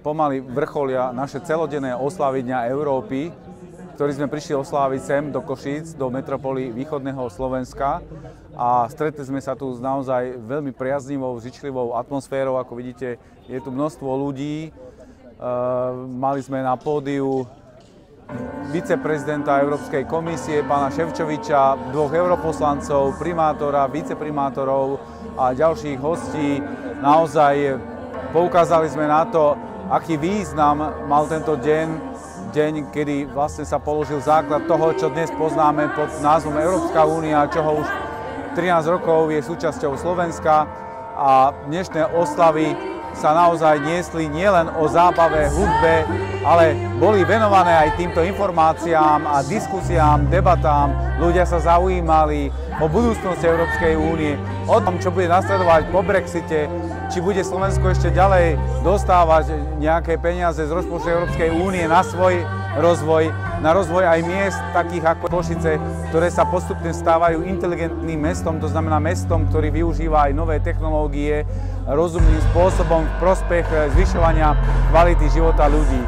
pomaly vrcholia naše celodenné oslavy Dňa Európy, ktorý sme prišli osláviť sem do Košíc, do metropoly východného Slovenska. A stretli sme sa tu s naozaj veľmi priaznivou, žičlivou atmosférou. Ako vidíte, je tu množstvo ľudí. Mali sme na pódiu viceprezidenta Európskej komisie, pána Šefčoviča, 2 europoslancov, primátora, viceprimátorov a ďalších hostí. Naozaj poukázali sme na to, aký význam mal tento deň, kedy vlastne sa položil základ toho, čo dnes poznáme pod názvom Európska únia, čoho už 13 rokov je súčasťou Slovenska. A dnešné oslavy sa naozaj niesli nielen o zábave, hudbe, ale boli venované aj týmto informáciám a diskusiám, debatám. Ľudia sa zaujímali o budúcnosti Európskej únie, o tom, čo bude nasledovať po Brexite, či bude Slovensko ešte ďalej dostávať nejaké peniaze z rozpočtu Európskej únie na svoj rozvoj, na rozvoj aj miest takých ako Košice, ktoré sa postupne stávajú inteligentným mestom, to znamená mestom, ktorý využíva aj nové technológie rozumným spôsobom v prospech zvyšovania kvality života ľudí.